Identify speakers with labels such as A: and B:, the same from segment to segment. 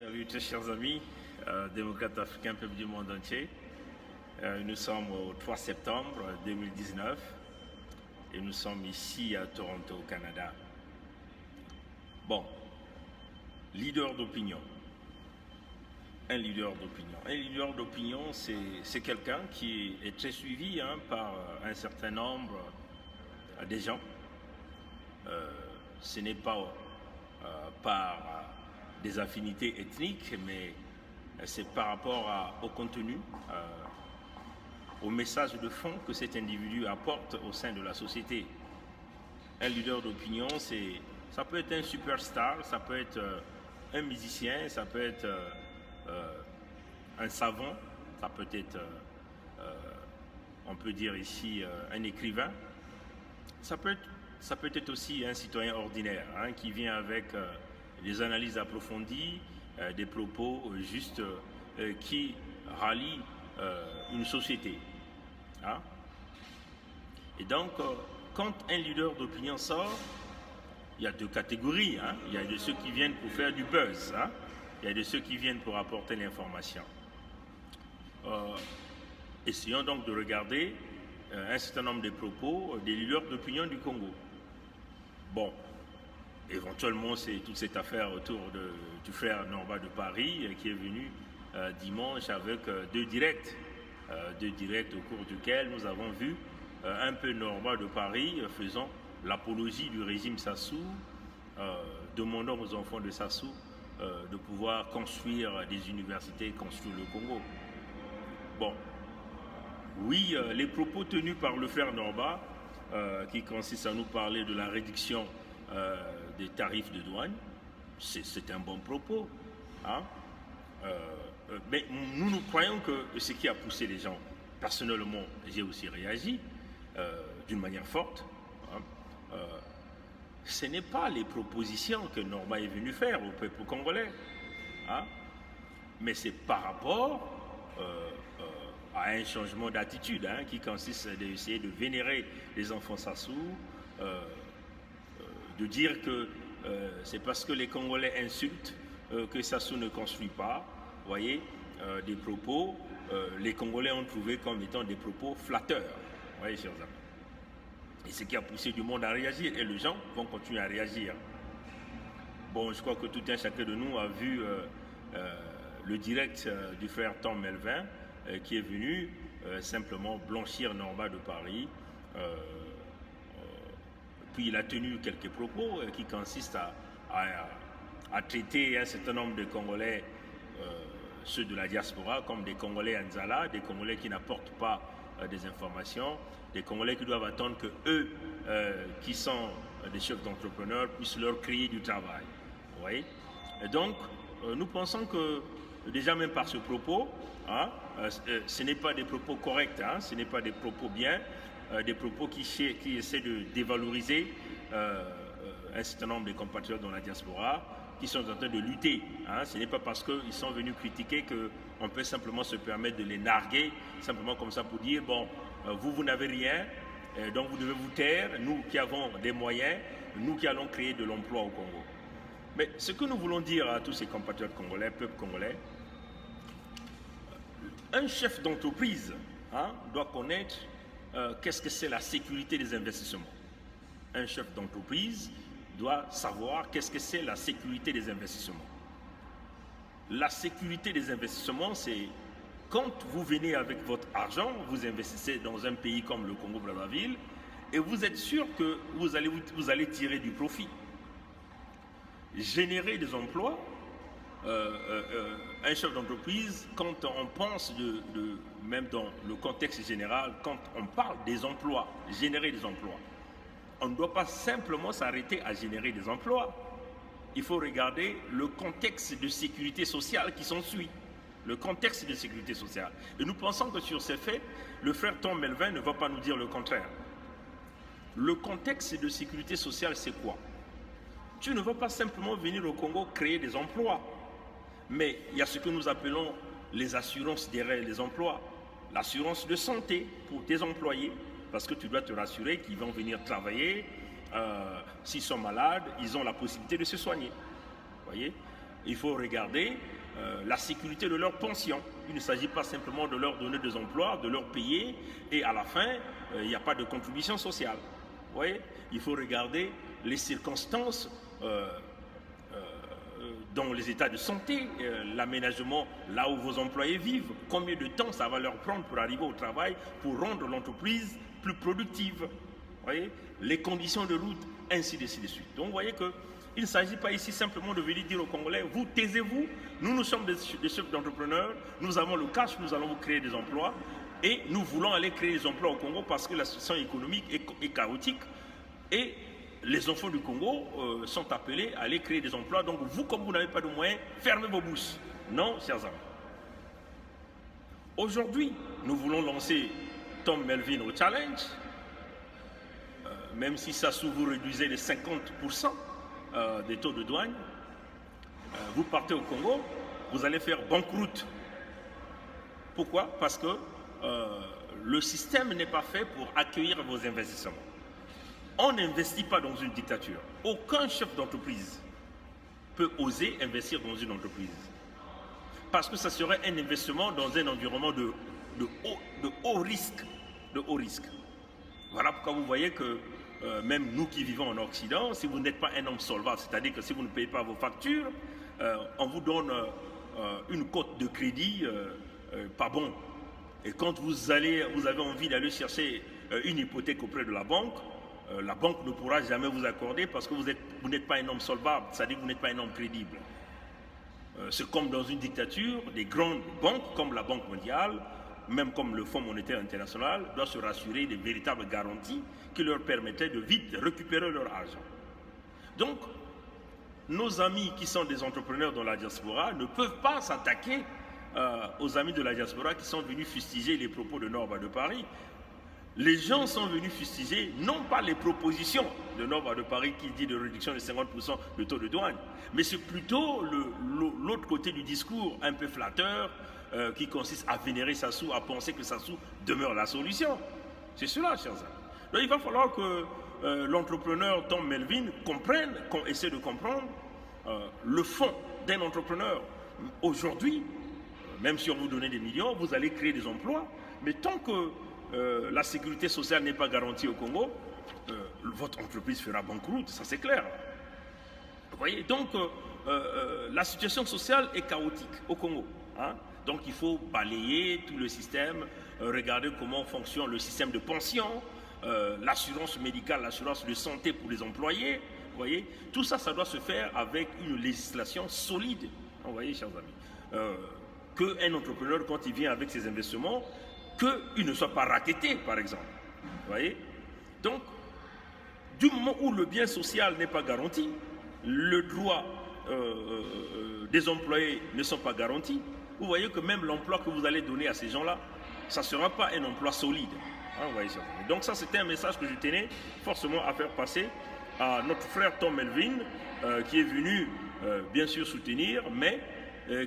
A: Salut très chers amis, démocrates africains, peuple du monde entier. Nous sommes au 3 septembre 2019 et nous sommes ici à Toronto, au Canada. Bon, leader d'opinion. Un leader d'opinion. Un leader d'opinion, c'est quelqu'un qui est très suivi par un certain nombre de gens. Ce n'est pas par des affinités ethniques, mais c'est par rapport au contenu, au message de fond que cet individu apporte au sein de la société. Un leader d'opinion, ça peut être un superstar, ça peut être un musicien, ça peut être un savant, ça peut être, on peut dire ici, un écrivain. Ça peut être aussi un citoyen ordinaire qui vient avec des analyses approfondies, des propos justes qui rallient une société. Et donc, quand un leader d'opinion sort, il y a deux catégories. Il y a de ceux qui viennent pour faire du buzz. Il y a de ceux qui viennent pour apporter l'information. Essayons donc de regarder un certain nombre de propos des leaders d'opinion du Congo. Bon, éventuellement, c'est toute cette affaire autour du frère Norba de Paris qui est venu dimanche avec deux directs au cours duquel nous avons vu un peu Norba de Paris faisant l'apologie du régime Sassou, demandant aux enfants de Sassou de pouvoir construire des universités, construire le Congo. Bon, oui, les propos tenus par le frère Norba, qui consiste à nous parler de la réduction des tarifs de douane, c'est un bon propos. Mais nous croyons que ce qui a poussé les gens, personnellement, j'ai aussi réagi d'une manière forte. Ce n'est pas les propositions que Norba est venu faire au peuple congolais, mais c'est par rapport à un changement d'attitude qui consiste à essayer de vénérer les enfants Sassou, de dire que c'est parce que les Congolais insultent que Sassou ne construit pas. Vous voyez, des propos, les Congolais ont trouvé comme étant des propos flatteurs. Vous voyez, chers amis. Et ce qui a poussé du monde à réagir, et les gens vont continuer à réagir. Bon, je crois que tout un chacun de nous a vu le direct du frère Tom Melvin, qui est venu simplement blanchir Norba de Paris. Puis il a tenu quelques propos qui consistent à traiter un certain nombre de Congolais, ceux de la diaspora, comme des Congolais Anzala, des Congolais qui n'apportent pas des informations, des Congolais qui doivent attendre que eux, qui sont des chefs d'entrepreneurs, puissent leur créer du travail. Vous voyez? Et donc, nous pensons que déjà même par ce propos, ce n'est pas des propos corrects, ce n'est pas des propos bien, des propos qui essaient de dévaloriser un certain nombre de compatriotes dans la diaspora qui sont en train de lutter. Ce n'est pas parce qu'ils sont venus critiquer qu'on peut simplement se permettre de les narguer, simplement comme ça pour dire, bon, vous n'avez rien, donc vous devez vous taire, nous qui avons des moyens, nous qui allons créer de l'emploi au Congo. Mais ce que nous voulons dire à tous ces compatriotes congolais, peuple congolais, un chef d'entreprise doit connaître qu'est-ce que c'est la sécurité des investissements. Un chef d'entreprise doit savoir qu'est-ce que c'est la sécurité des investissements. La sécurité des investissements, c'est quand vous venez avec votre argent, vous investissez dans un pays comme le Congo-Brazzaville et vous êtes sûr que vous allez tirer du profit. Générer des emplois, un chef d'entreprise, quand on pense même dans le contexte général, quand on parle des emplois, générer des emplois, on ne doit pas simplement s'arrêter à générer des emplois. Il faut regarder le contexte de sécurité sociale qui s'ensuit. Le contexte de sécurité sociale. Et nous pensons que sur ces faits, le frère Tom Melvin ne va pas nous dire le contraire. Le contexte de sécurité sociale, c'est quoi? Tu ne vas pas simplement venir au Congo créer des emplois. Mais il y a ce que nous appelons les assurances derrière les emplois. L'assurance de santé pour tes employés, parce que tu dois te rassurer qu'ils vont venir travailler. S'ils sont malades, ils ont la possibilité de se soigner. Voyez, il faut regarder la sécurité de leur pension. Il ne s'agit pas simplement de leur donner des emplois, de leur payer, et à la fin, il n'y a pas de contribution sociale. Vous voyez, il faut regarder les circonstances dans les états de santé, l'aménagement là où vos employés vivent, combien de temps ça va leur prendre pour arriver au travail, pour rendre l'entreprise plus productive. Vous voyez, les conditions de route, ainsi de suite. Donc vous voyez qu'il ne s'agit pas ici simplement de venir dire aux Congolais, vous taisez-vous, nous sommes des chefs d'entrepreneurs, nous avons le cash, nous allons vous créer des emplois, et nous voulons aller créer des emplois au Congo parce que la situation économique est chaotique, et les enfants du Congo sont appelés à aller créer des emplois. Donc vous, comme vous n'avez pas de moyens, fermez vos bouches. Non, chers amis. Aujourd'hui, nous voulons lancer Tom Melvin au challenge. Même si ça vous réduisez les 50% des taux de douane, vous partez au Congo, vous allez faire banqueroute. Pourquoi? Parce que le système n'est pas fait pour accueillir vos investissements. On n'investit pas dans une dictature. Aucun chef d'entreprise peut oser investir dans une entreprise. Parce que ça serait un investissement dans un environnement de haut risque. Voilà pourquoi vous voyez que même nous qui vivons en Occident, si vous n'êtes pas un homme solvable, c'est-à-dire que si vous ne payez pas vos factures, on vous donne une cote de crédit pas bon. Et quand vous avez envie d'aller chercher une hypothèque auprès de la banque ne pourra jamais vous accorder parce que vous n'êtes pas un homme solvable, c'est-à-dire que vous n'êtes pas un homme crédible. C'est comme dans une dictature, des grandes banques comme la Banque mondiale, même comme le Fonds monétaire international, doivent se rassurer des véritables garanties qui leur permettraient de vite récupérer leur argent. Donc, nos amis qui sont des entrepreneurs dans la diaspora ne peuvent pas s'attaquer aux amis de la diaspora qui sont venus fustiger les propos de Norva de Paris. Les gens sont venus fustiger non pas les propositions de Norva de Paris qui dit de réduction de 50% de taux de douane, mais c'est plutôt l'autre côté du discours un peu flatteur qui consiste à vénérer Sassou, à penser que Sassou demeure la solution. C'est cela, chers amis. Donc il va falloir que l'entrepreneur Tom Melvin comprenne, qu'on essaie de comprendre le fond d'un entrepreneur. Aujourd'hui, même si on vous donnait des millions, vous allez créer des emplois, mais tant que la sécurité sociale n'est pas garantie au Congo, votre entreprise fera banqueroute, ça c'est clair. Vous voyez, donc la situation sociale est chaotique au Congo. Hein? Donc il faut balayer tout le système, regarder comment fonctionne le système de pension, l'assurance médicale, l'assurance de santé pour les employés. Vous voyez, tout ça, ça doit se faire avec une législation solide. Vous voyez, chers amis, qu'un entrepreneur, quand il vient avec ses investissements, qu'il ne soit pas racketté, par exemple. Vous voyez? Donc, du moment où le bien social n'est pas garanti, le droit des employés ne sont pas garantis, vous voyez que même l'emploi que vous allez donner à ces gens-là, ça ne sera pas un emploi solide. Hein, vous voyez ça. Donc ça, c'était un message que je tenais forcément à faire passer à notre frère Tom Melvin, qui est venu, bien sûr, soutenir, mais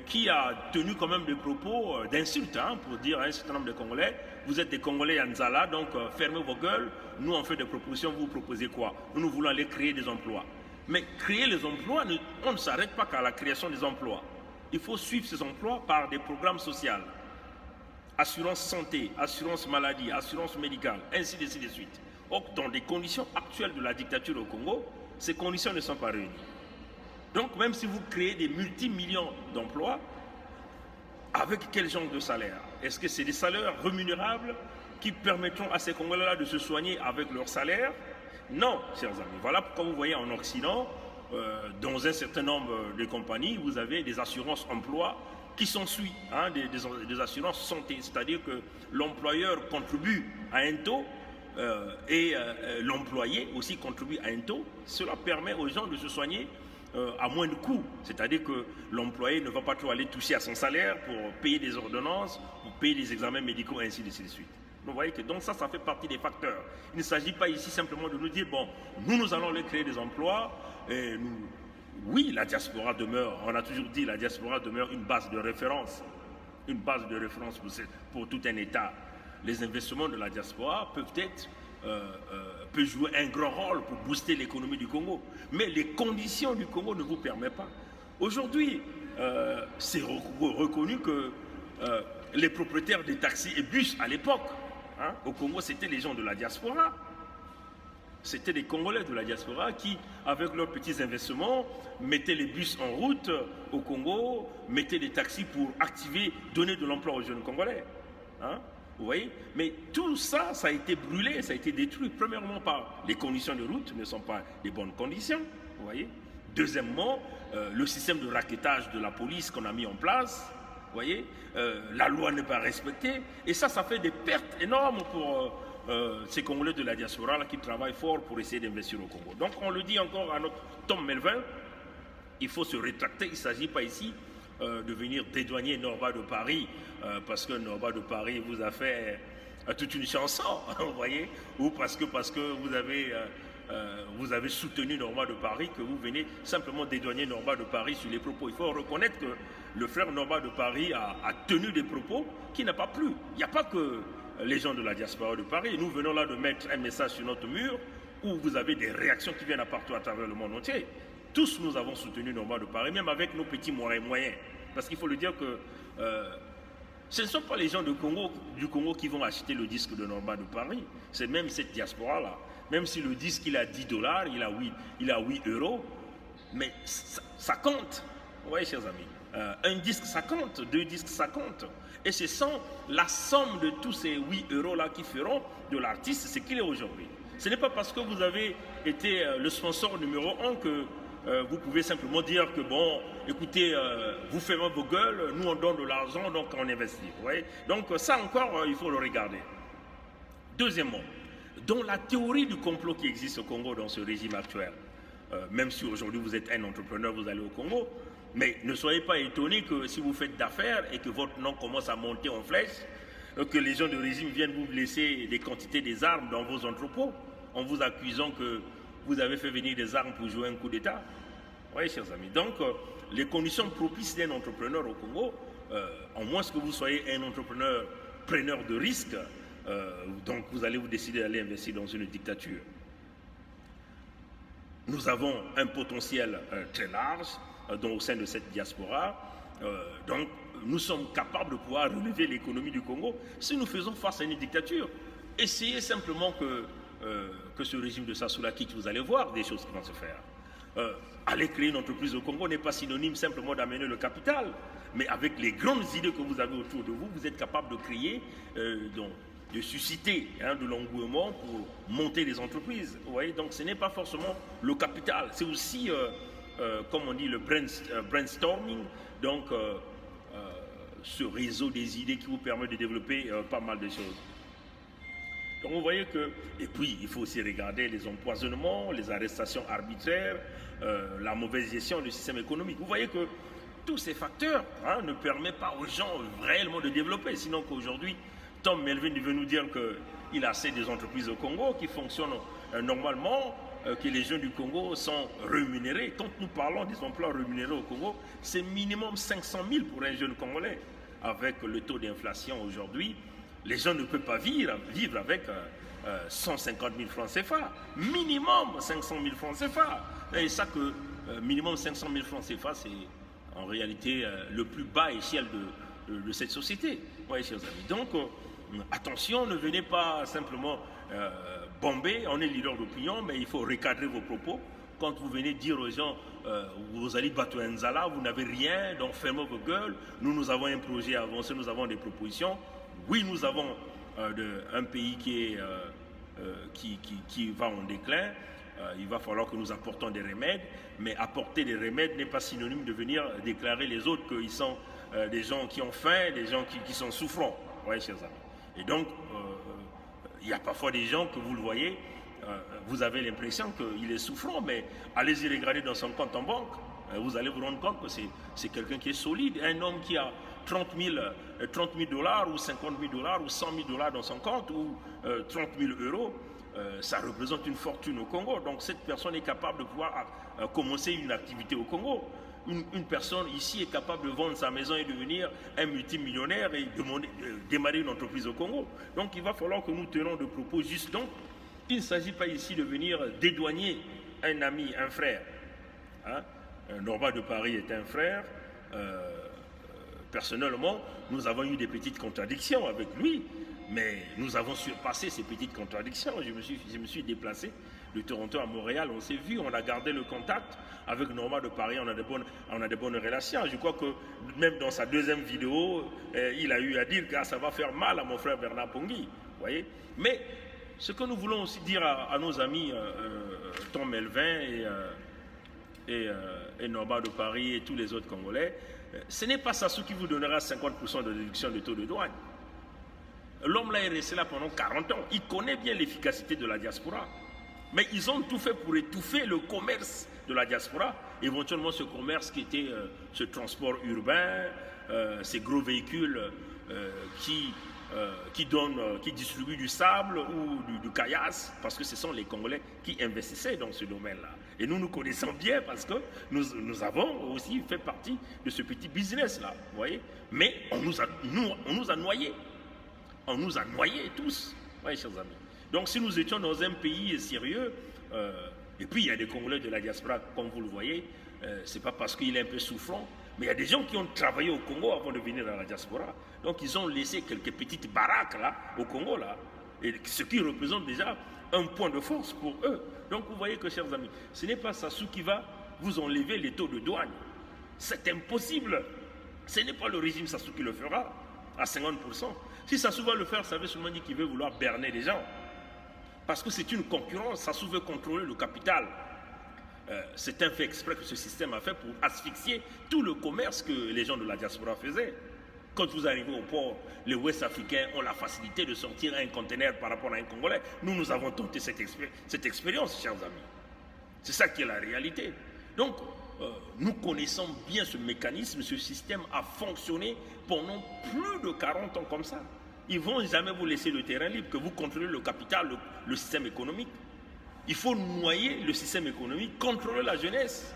A: qui a tenu quand même des propos d'insultes pour dire à un certain nombre de Congolais, vous êtes des Congolais Anzala, donc fermez vos gueules, nous on fait des propositions, vous proposez quoi? Nous voulons aller créer des emplois. Mais créer les emplois, on ne s'arrête pas qu'à la création des emplois. Il faut suivre ces emplois par des programmes sociaux. Assurance santé, assurance maladie, assurance médicale, ainsi de suite. Or, dans les conditions actuelles de la dictature au Congo, ces conditions ne sont pas réunies. Donc, même si vous créez des multimillions d'emplois, avec quel genre de salaire? Est-ce que c'est des salaires rémunérables qui permettront à ces Congolais-là de se soigner avec leur salaire? Non, chers amis. Voilà pourquoi vous voyez en Occident, dans un certain nombre de compagnies, vous avez des assurances emploi qui sont suivies, hein, des assurances santé, c'est-à-dire que l'employeur contribue à un taux et l'employé aussi contribue à un taux. Cela permet aux gens de se soigner à moins de coûts, c'est-à-dire que l'employé ne va pas trop aller toucher à son salaire pour payer des ordonnances, pour payer des examens médicaux, ainsi de suite. Vous voyez que donc ça fait partie des facteurs. Il ne s'agit pas ici simplement de nous dire, bon, nous allons aller créer des emplois, et oui, la diaspora demeure, on a toujours dit, la diaspora demeure une base de référence, pour tout un État. Les investissements de la diaspora peuvent jouer un grand rôle pour booster l'économie du Congo. Mais les conditions du Congo ne vous permettent pas. Aujourd'hui, c'est reconnu que les propriétaires des taxis et bus à l'époque, hein, au Congo, c'était les gens de la diaspora. C'était des Congolais de la diaspora qui, avec leurs petits investissements, mettaient les bus en route au Congo, mettaient des taxis pour activer, donner de l'emploi aux jeunes Congolais. Hein, vous voyez? Mais tout ça, ça a été brûlé, ça a été détruit. Premièrement, par les conditions de route ne sont pas des bonnes conditions. Vous voyez? Deuxièmement, le système de raquettage de la police qu'on a mis en place. Vous voyez? La loi n'est pas respectée. Et ça fait des pertes énormes pour ces Congolais de la diaspora là, qui travaillent fort pour essayer d'investir au Congo. Donc on le dit encore à notre Tom Melvin, il faut se rétracter. Il ne s'agit pas ici de venir dédouaner Norba de Paris, parce que Norba de Paris vous a fait toute une chanson, vous voyez, ou parce que vous avez soutenu Norba de Paris, que vous venez simplement dédouaner Norba de Paris sur les propos. Il faut reconnaître que le frère Norba de Paris a tenu des propos qui n'ont pas plu. Il n'y a pas que les gens de la diaspora de Paris. Nous venons là de mettre un message sur notre mur où vous avez des réactions qui viennent à partout à travers le monde entier. Tous nous avons soutenu Norba de Paris, même avec nos petits moyens. Parce qu'il faut le dire que ce ne sont pas les gens du Congo qui vont acheter le disque de Norba de Paris. C'est même cette diaspora-là. Même si le disque il a $10, il a 8 euros, mais ça compte. Vous voyez, chers amis, un disque ça compte, 2 disques ça compte. Et ce sont la somme de tous ces 8 euros-là qui feront de l'artiste ce qu'il est aujourd'hui. Ce n'est pas parce que vous avez été le sponsor numéro 1 que vous pouvez simplement dire que bon, écoutez, vous fermez vos gueules, nous on donne de l'argent, donc on investit. Vous voyez? Donc ça encore, il faut le regarder. Deuxièmement, dans la théorie du complot qui existe au Congo dans ce régime actuel, même si aujourd'hui vous êtes un entrepreneur, vous allez au Congo, mais ne soyez pas étonnés que si vous faites d'affaires et que votre nom commence à monter en flèche, que les gens du régime viennent vous laisser des quantités des armes dans vos entrepôts en vous accusant que vous avez fait venir des armes pour jouer un coup d'État. Oui, chers amis. Donc, les conditions propices d'un entrepreneur au Congo, en moins que vous soyez un entrepreneur preneur de risques, donc vous allez vous décider d'aller investir dans une dictature. Nous avons un potentiel très large au sein de cette diaspora. Donc, nous sommes capables de pouvoir relever l'économie du Congo si nous faisons face à une dictature. Essayez simplement que ce régime de Sassou quitte, vous allez voir des choses qui vont se faire. Aller créer une entreprise au Congo n'est pas synonyme simplement d'amener le capital, mais avec les grandes idées que vous avez autour de vous, vous êtes capable de créer, de susciter de l'engouement pour monter des entreprises. Vous voyez, donc ce n'est pas forcément le capital, c'est aussi, comme on dit, le brainstorming, donc ce réseau des idées qui vous permet de développer pas mal de choses. Donc vous voyez que, et puis il faut aussi regarder les empoisonnements, les arrestations arbitraires, la mauvaise gestion du système économique. Vous voyez que tous ces facteurs ne permettent pas aux gens réellement de développer, sinon qu'aujourd'hui, Tom Melvin veut nous dire qu'il a assez des entreprises au Congo qui fonctionnent normalement, que les jeunes du Congo sont rémunérés. Quand nous parlons des emplois rémunérés au Congo, c'est minimum 500 000 pour un jeune Congolais. Avec le taux d'inflation aujourd'hui, les gens ne peuvent pas vivre avec 150 000 francs CFA. Minimum 500 000 francs CFA. Et ça que minimum 500 000 francs CFA, c'est en réalité le plus bas échelle de cette société. Oui, chers amis. Donc, attention, ne venez pas simplement bomber. On est leader d'opinion, mais il faut recadrer vos propos. Quand vous venez dire aux gens, vous allez battre un Nzala, vous n'avez rien, donc fermez vos gueules. Nous avons un projet avancé, nous avons des propositions. Oui, nous avons un pays qui va en déclin. Il va falloir que nous apportons des remèdes, mais apporter des remèdes n'est pas synonyme de venir déclarer les autres qu'ils sont des gens qui ont faim, des gens qui sont souffrants. Oui, chers amis. Et donc, il y a parfois des gens que vous le voyez, vous avez l'impression qu'il est souffrant, mais allez-y regarder dans son compte en banque. Vous allez vous rendre compte que c'est quelqu'un qui est solide, un homme qui a 30 000 $ ou 50 000 $ ou 100 000 $ dans son compte ou 30 000 €, ça représente une fortune au Congo. Donc cette personne est capable de pouvoir commencer une activité au Congo. Une personne ici est capable de vendre sa maison et devenir un multimillionnaire et démarrer une entreprise au Congo. Donc il va falloir que nous tenions de propos justes. Donc il ne s'agit pas ici de venir dédouaner un ami, un frère. Norma de Paris est un frère. Personnellement, nous avons eu des petites contradictions avec lui, mais nous avons surpassé ces petites contradictions. Je me suis déplacé de Toronto à Montréal, on s'est vu, on a gardé le contact. Avec Norma de Paris, on a de bonnes relations. Je crois que même dans sa deuxième vidéo, il a eu à dire que ça va faire mal à mon frère Bernard Pongui. Voyez. Mais ce que nous voulons aussi dire à nos amis Tom Melvin et Norma de Paris et tous les autres Congolais, ce n'est pas Sassou qui vous donnera 50% de réduction de taux de douane. L'homme là est resté là pendant 40 ans. Il connaît bien l'efficacité de la diaspora. Mais ils ont tout fait pour étouffer le commerce de la diaspora. Éventuellement ce commerce qui était ce transport urbain, ces gros véhicules qui distribuent du sable ou du caillasse, parce que ce sont les Congolais qui investissaient dans ce domaine-là. Et nous connaissons bien parce que nous avons aussi fait partie de ce petit business-là, vous voyez. Mais on nous a noyés. On nous a noyés tous, voyez, chers amis. Donc si nous étions dans un pays sérieux, et puis il y a des Congolais de la diaspora, comme vous le voyez, c'est pas parce qu'il est un peu souffrant, mais il y a des gens qui ont travaillé au Congo avant de venir dans la diaspora. Donc ils ont laissé quelques petites baraques là, au Congo là, et ce qui représente déjà un point de force pour eux. Donc vous voyez que, chers amis, ce n'est pas Sassou qui va vous enlever les taux de douane. C'est impossible. Ce n'est pas le régime Sassou qui le fera à 50%. Si Sassou va le faire, ça veut seulement dire qu'il veut vouloir berner les gens. Parce que c'est une concurrence, Sassou veut contrôler le capital. C'est un fait exprès que ce système a fait pour asphyxier tout le commerce que les gens de la diaspora faisaient. Quand vous arrivez au port, les Ouest Africains ont la facilité de sortir un conteneur par rapport à un Congolais. Nous avons tenté cette expérience, chers amis. C'est ça qui est la réalité. Donc, nous connaissons bien ce mécanisme, ce système a fonctionné pendant plus de 40 ans comme ça. Ils ne vont jamais vous laisser le terrain libre, que vous contrôlez le capital, le système économique. Il faut noyer le système économique, contrôler la jeunesse,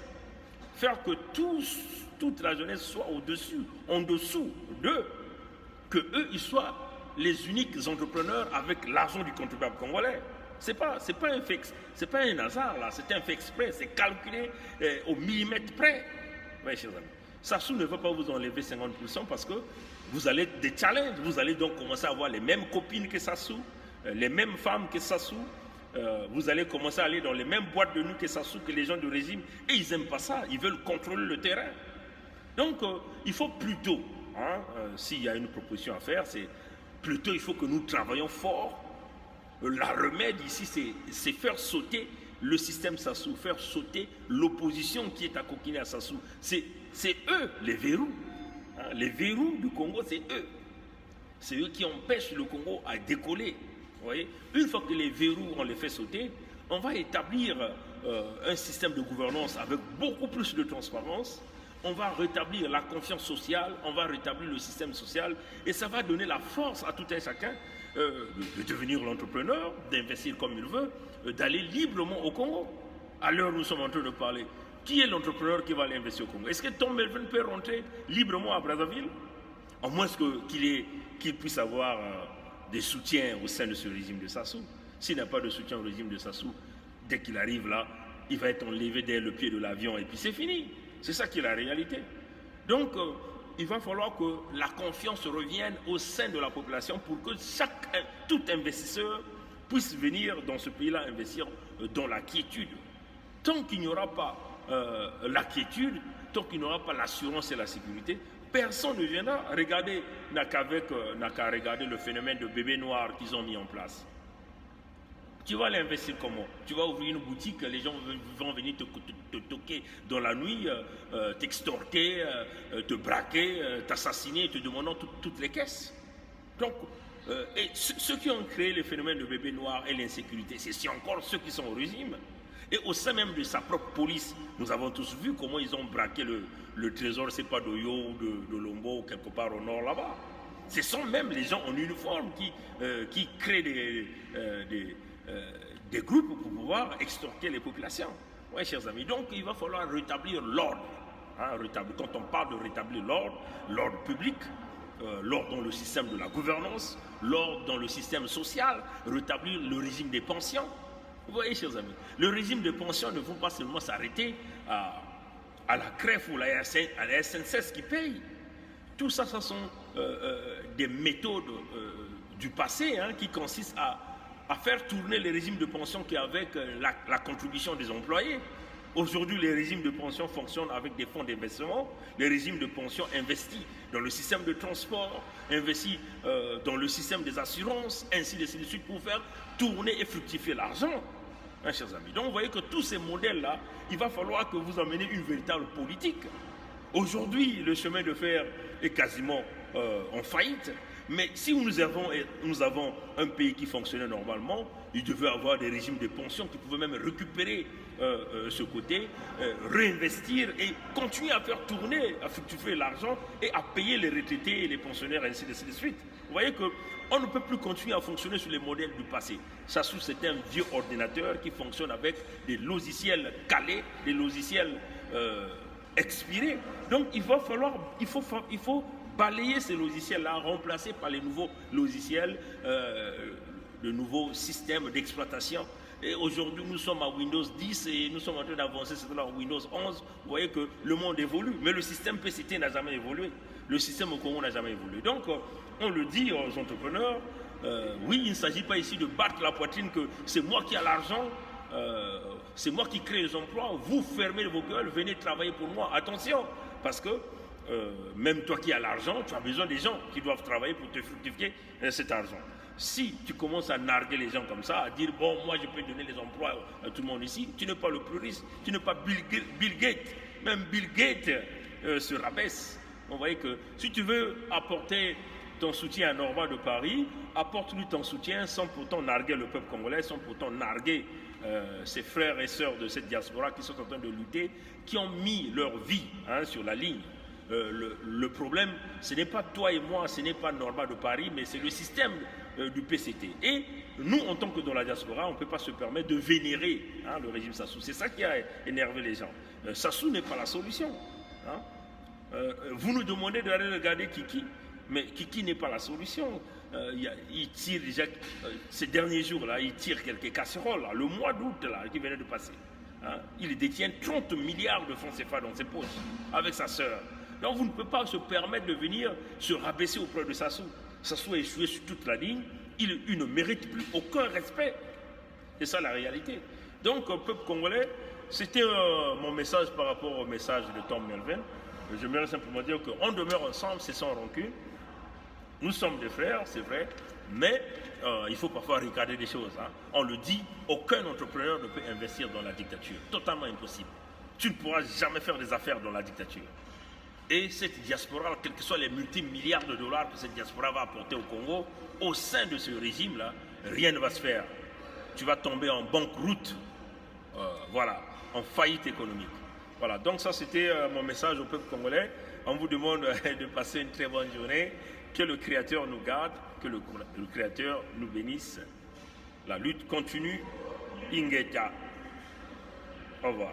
A: faire que toute la jeunesse soit au-dessus, en dessous d'eux, que eux, ils soient les uniques entrepreneurs avec l'argent du contribuable congolais. C'est pas un hasard là, c'est un fait exprès, c'est calculé au millimètre près. Oui, chers amis. Sassou ne va pas vous enlever 50% parce que vous allez être des challenges, vous allez donc commencer à avoir les mêmes copines que Sassou, les mêmes femmes que Sassou, vous allez commencer à aller dans les mêmes boîtes de nuit que Sassou, que les gens du régime, et ils n'aiment pas ça, ils veulent contrôler le terrain. Donc il faut plutôt, s'il y a une proposition à faire, c'est plutôt il faut que nous travaillions fort. La remède ici, c'est faire sauter le système Sassou, faire sauter l'opposition qui est accoquinée à Sassou. C'est eux les verrous. Les verrous du Congo, c'est eux. C'est eux qui empêchent le Congo à décoller. Vous voyez? Une fois que les verrous, on les fait sauter, on va établir un système de gouvernance avec beaucoup plus de transparence. On va rétablir la confiance sociale, on va rétablir le système social et ça va donner la force à tout un chacun de devenir l'entrepreneur, d'investir comme il veut, d'aller librement au Congo. À l'heure où nous sommes en train de parler, qui est l'entrepreneur qui va aller investir au Congo? Est-ce que Tom Melvin peut rentrer librement à Brazzaville? À moins qu'il puisse avoir des soutiens au sein de ce régime de Sassou. S'il n'a pas de soutien au régime de Sassou, dès qu'il arrive là, il va être enlevé dès le pied de l'avion et puis c'est fini. C'est ça qui est la réalité. Donc, il va falloir que la confiance revienne au sein de la population pour que tout investisseur puisse venir dans ce pays-là investir dans la quiétude. Tant qu'il n'y aura pas la quiétude, tant qu'il n'y aura pas l'assurance et la sécurité, personne ne viendra. Regardez, n'a qu'à regarder le phénomène de bébés noirs qu'ils ont mis en place. Tu vas aller investir comment? Tu vas ouvrir une boutique, les gens vont venir te toquer dans la nuit, t'extorquer, te braquer, t'assassiner, te demandant toutes les caisses. Donc, et ceux qui ont créé le phénomène de bébés noirs et l'insécurité, c'est encore ceux qui sont au régime. Et au sein même de sa propre police, nous avons tous vu comment ils ont braqué le trésor, c'est pas d'Oyo ou de Lombo ou quelque part au nord là-bas. Ce sont même les gens en uniforme qui créent des groupes pour pouvoir extorquer les populations. Oui, chers amis. Donc, il va falloir rétablir l'ordre. Quand on parle de rétablir l'ordre public, l'ordre dans le système de la gouvernance, l'ordre dans le système social, rétablir le régime des pensions. Vous voyez, chers amis, le régime de pension ne faut pas seulement s'arrêter à à la CREF ou à la SNCF qui paye. Tout ça, ce sont des méthodes du passé qui consistent à faire tourner les régimes de pension qu'avec la contribution des employés. Aujourd'hui, les régimes de pension fonctionnent avec des fonds d'investissement. Les régimes de pension investissent dans le système de transport, investissent dans le système des assurances, ainsi de suite, pour faire tourner et fructifier l'argent. Chers amis. Donc, vous voyez que tous ces modèles-là, il va falloir que vous emmeniez une véritable politique. Aujourd'hui, le chemin de fer est quasiment en faillite. Mais si nous avons un pays qui fonctionnait normalement, il devait avoir des régimes de pension qui pouvaient même récupérer ce côté, réinvestir et continuer à faire tourner, à fructifier l'argent et à payer les retraités et les pensionnaires, ainsi de suite. Vous voyez qu'on ne peut plus continuer à fonctionner sur les modèles du passé. Sassou, c'est un vieux ordinateur qui fonctionne avec des logiciels calés, des logiciels expirés. Donc il faut balayer ces logiciels-là, remplacés par les nouveaux logiciels, le nouveau système d'exploitation. Et aujourd'hui, nous sommes à Windows 10 et nous sommes en train d'avancer sur Windows 11. Vous voyez que le monde évolue, mais le système PCT n'a jamais évolué. Le système au Congo n'a jamais évolué. Donc, on le dit aux entrepreneurs, oui, il ne s'agit pas ici de battre la poitrine que c'est moi qui ai l'argent, c'est moi qui crée les emplois, vous fermez vos gueules, venez travailler pour moi. Attention, parce que même toi qui as l'argent, tu as besoin des gens qui doivent travailler pour te fructifier cet argent. Si tu commences à narguer les gens comme ça, à dire bon, moi je peux donner les emplois à tout le monde ici, tu n'es pas le plus riche, tu n'es pas Bill Gates. Même Bill Gates se rabaisse. Vous voyez que si tu veux apporter ton soutien à Norma de Paris, apporte-lui ton soutien sans pourtant narguer le peuple congolais, sans pourtant narguer ses frères et sœurs de cette diaspora qui sont en train de lutter, qui ont mis leur vie sur la ligne. Le problème, ce n'est pas toi et moi, ce n'est pas Norma de Paris, mais c'est le système du PCT. Et nous, en tant que dans la diaspora, on ne peut pas se permettre de vénérer le régime Sassou. C'est ça qui a énervé les gens. Sassou n'est pas la solution. Vous nous demandez d'aller regarder Kiki, mais Kiki n'est pas la solution. Il tire déjà, ces derniers jours-là, il tire quelques casseroles. Le mois d'août qui venait de passer, il détient 30 milliards de francs CFA dans ses poches avec sa sœur. Donc vous ne pouvez pas se permettre de venir se rabaisser auprès de Sassou. Sassou a échoué sur toute la ligne, il ne mérite plus aucun respect. C'est ça la réalité. Donc, peuple congolais, c'était mon message par rapport au message de Tom Melvin. J'aimerais simplement dire qu'on demeure ensemble, c'est sans rancune. Nous sommes des frères, c'est vrai, mais il faut parfois regarder des choses. On le dit, aucun entrepreneur ne peut investir dans la dictature. Totalement impossible. Tu ne pourras jamais faire des affaires dans la dictature. Et cette diaspora, quels que soient les multimilliards de dollars que cette diaspora va apporter au Congo, au sein de ce régime-là, rien ne va se faire. Tu vas tomber en banqueroute, voilà, en faillite économique. Voilà, donc ça c'était mon message au peuple congolais. On vous demande de passer une très bonne journée. Que le Créateur nous garde, que le Créateur nous bénisse. La lutte continue. Ingeta. Au revoir.